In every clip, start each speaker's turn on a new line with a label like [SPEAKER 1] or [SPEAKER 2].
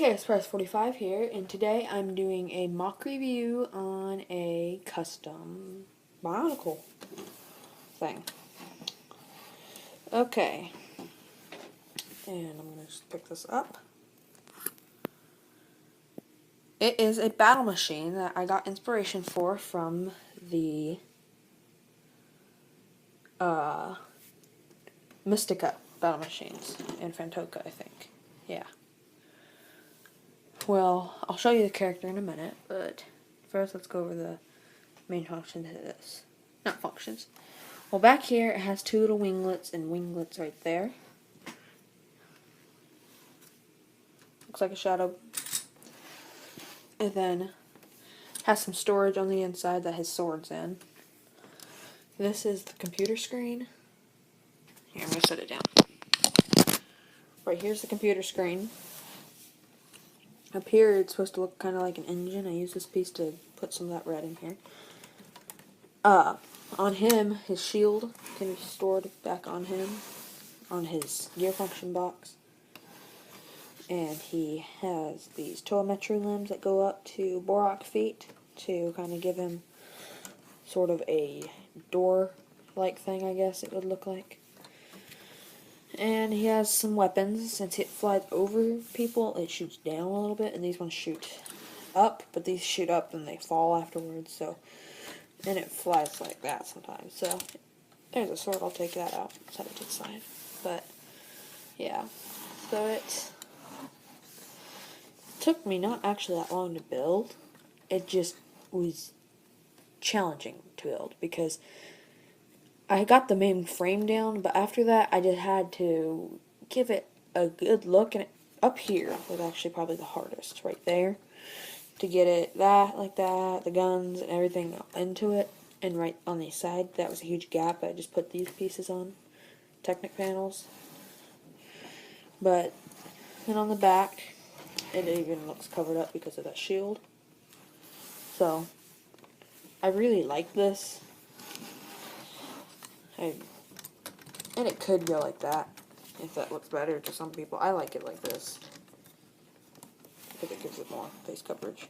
[SPEAKER 1] Okay, it's Press 45 here, and today I'm doing a mock review on a custom Bionicle thing. Okay, and I'm going to just pick this up. It is a battle machine that I got inspiration for from the Mystica battle machines in Fantoka, I think. Yeah. Well, I'll show you the character in a minute, but first let's go over the main functions of this. Not functions. Well, back here it has two little winglets and winglets right there. Looks like a shadow. And then has some storage on the inside that his sword's in. This is the computer screen. Here, I'm going to set it down. Right here's the computer screen. Up here it's supposed to look kind of like an engine. I use this piece to put some of that red in here. On him, his shield can be stored back on him, on his gear function box. And he has these telemetry limbs that go up to Borak feet to kind of give him sort of a door-like thing, I guess it would look like. And he has some weapons. Since it flies over people, it shoots down a little bit, and these ones shoot up, but these shoot up and they fall afterwards, so, and it flies like that sometimes. So, there's a sword, I'll take that out, set it to the side. But, yeah, so it took me not actually that long to build. It just was challenging to build because I got the main frame down, but after that I just had to give it a good look, and up here was actually probably the hardest, right there, to get it like that, the guns and everything into it, and right on the side that was a huge gap. I just put these pieces on, Technic panels, but then on the back it even looks covered up because of that shield. So I really like this. And it could go like that, if that looks better to some people. I like it like this, because it gives it more face coverage.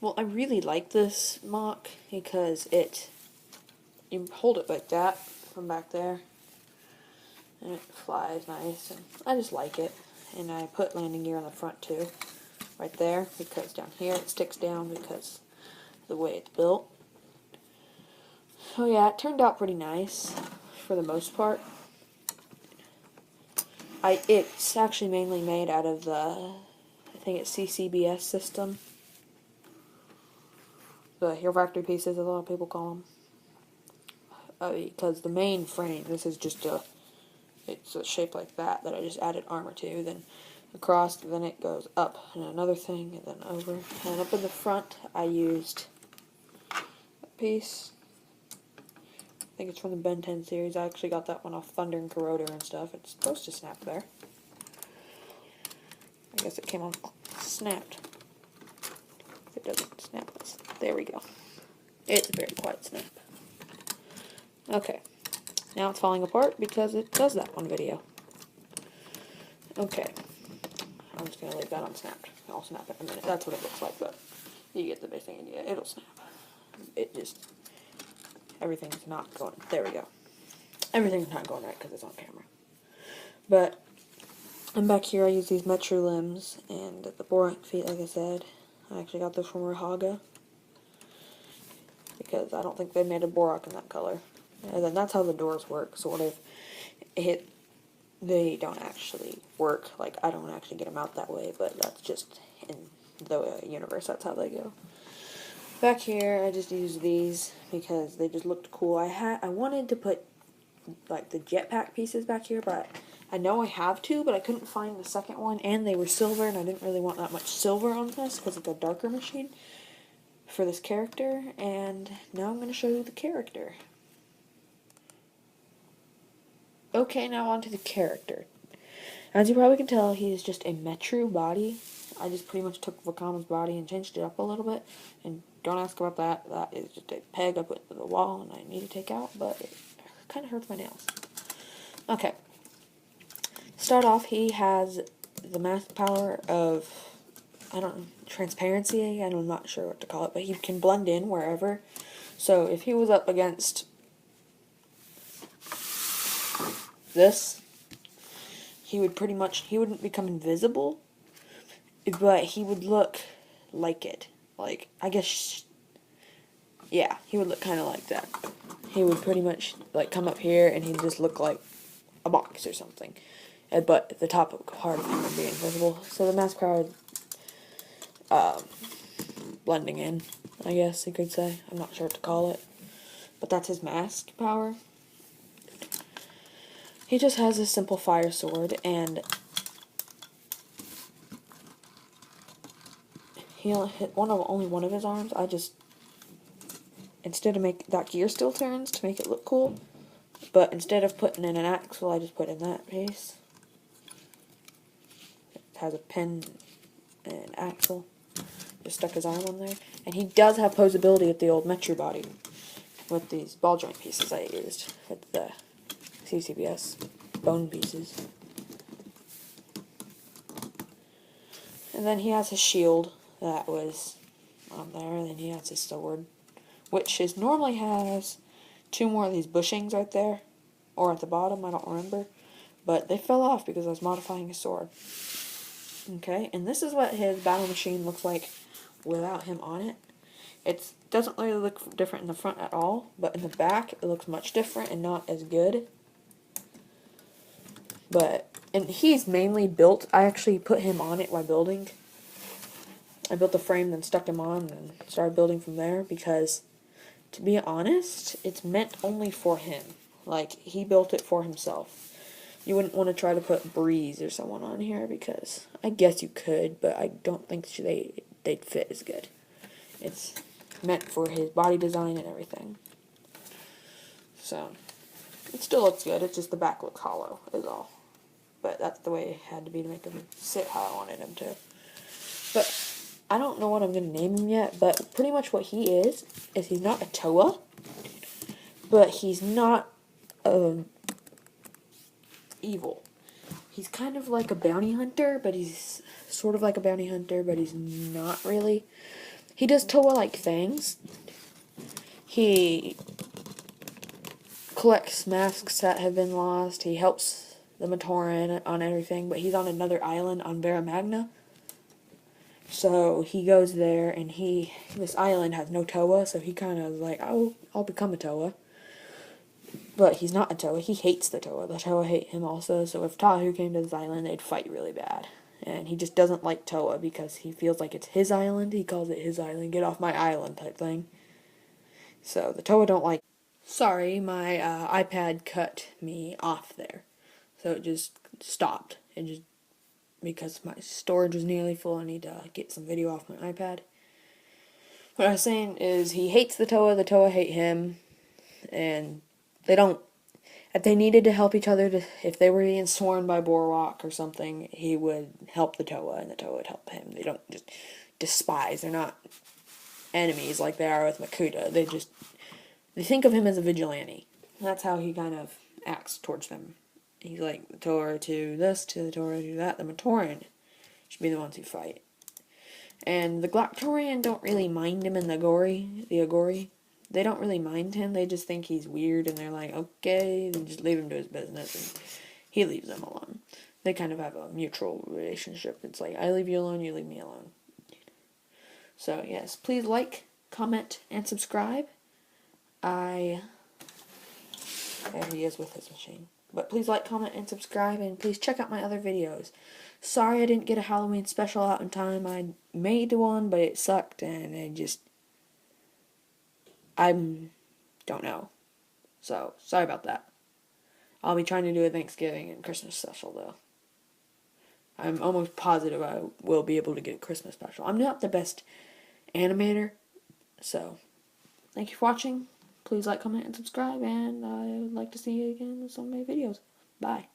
[SPEAKER 1] Well, I really like this mock, because you hold it like that, from back there, and it flies nice, and I just like it. And I put landing gear on the front too, right there, because down here it sticks down because of the way it's built. So yeah, it turned out pretty nice for the most part. It's actually mainly made out of the, I think it's CCBS system. The Hero Factory pieces, as a lot of people call them. Because the main frame, this is just it's a shape like that I just added armor to, then across, then it goes up, and another thing, and then over. And up in the front, I used a piece. I think it's from the Ben 10 series. I actually got that one off Thunder and Corroder and stuff. It's supposed to snap there. I guess it came on snapped. If it doesn't snap, there we go. It's a very quiet snap. Okay. Now it's falling apart because it does that on video. Okay. I'm just going to leave that unsnapped. I'll snap it in a minute. That's what it looks like, but you get the basic idea. It'll snap. It just... Everything's not going... There we go. Everything's not going right because it's on camera. But, and back here I use these Metro limbs and the Borak feet, like I said. I actually got those from Rahaga, because I don't think they made a Borak in that color. And then that's how the doors work, sort of. They don't actually work. Like, I don't actually get them out that way, but that's just in the universe. That's how they go. Back here, I just used these because they just looked cool. I wanted to put, like, the jetpack pieces back here, but I know I have two, but I couldn't find the second one, and they were silver, and I didn't really want that much silver on this because it's a darker machine for this character, and now I'm going to show you the character. Okay, now on to the character. As you probably can tell, he's just a Metro body. I just pretty much took Vakama's body and changed it up a little bit, and don't ask about that. That is just a peg I put to the wall and I need to take out, but it kind of hurts my nails. Okay. Start off, he has the mask power of, I don't know, transparency, I'm not sure what to call it, but he can blend in wherever. So if he was up against this, he wouldn't become invisible, but he would look like it. Like, I guess, yeah, he would look kind of like that. He would pretty much, like, come up here and he'd just look like a box or something. But the top part of him would be invisible. So the mask power, blending in, I guess you could say. I'm not sure what to call it. But that's his mask power. He just has a simple fire sword, and he'll hit only one of his arms. I just, instead of make that gear still turns to make it look cool, but instead of putting in an axle, I just put in that piece. It has a pin and an axle. Just stuck his arm on there. And he does have posability with the old Metro body, with these ball joint pieces I used, with the CCBS bone pieces. And then he has his shield that was on there, and then he has his sword, which normally has 2 more of these bushings right there, or at the bottom, I don't remember, but they fell off because I was modifying his sword. Okay, and this is what his battle machine looks like without him on it. It doesn't really look different in the front at all, but in the back it looks much different and not as good. And he's mainly built, I actually put him on it while building. I built the frame, then stuck him on, and started building from there, because, to be honest, it's meant only for him. Like, he built it for himself. You wouldn't want to try to put Breeze or someone on here, because I guess you could, but I don't think they'd fit as good. It's meant for his body design and everything. So, it still looks good, it's just the back looks hollow, is all. But that's the way it had to be to make him sit how I wanted him to. But I don't know what I'm going to name him yet, but pretty much what he is he's not a Toa, but he's not evil. He's kind of like a bounty hunter, but he's sort of like a bounty hunter, but he's not really. He does Toa-like things. He collects masks that have been lost. He helps the Matoran on everything, but he's on another island on Vera Magna. So he goes there, and this island has no Toa, so he kind of is like, oh, I'll become a Toa. But he's not a Toa. He hates the Toa. The Toa hate him also, so if Tahu came to this island, they'd fight really bad. And he just doesn't like Toa because he feels like it's his island. He calls it his island, get off my island type thing. So the Toa don't like. Sorry, my iPad cut me off there. So it just stopped. It just, because my storage was nearly full, I need to get some video off my iPad. What I was saying is he hates the Toa hate him, and they don't, if they needed to help each other, if they were being sworn by Boardwalk or something, he would help the Toa, and the Toa would help him. They don't just despise, they're not enemies like they are with Makuta. They think of him as a vigilante. That's how he kind of acts towards them. He's like, the Toa to this, to the Toa to that. The Matoran should be the ones who fight. And the Galactorian don't really mind him, and the Agori. They don't really mind him. They just think he's weird, and they're like, okay, then just leave him to his business, and he leaves them alone. They kind of have a mutual relationship. It's like, I leave you alone, you leave me alone. So, yes, please like, comment, and subscribe. There he is with his machine. But please like, comment, and subscribe, and please check out my other videos. Sorry I didn't get a Halloween special out in time. I made one, but it sucked, and I don't know. So, sorry about that. I'll be trying to do a Thanksgiving and Christmas special, though. I'm almost positive I will be able to get a Christmas special. I'm not the best animator, so thank you for watching. Please like, comment, and subscribe, and I would like to see you again in some of my videos. Bye.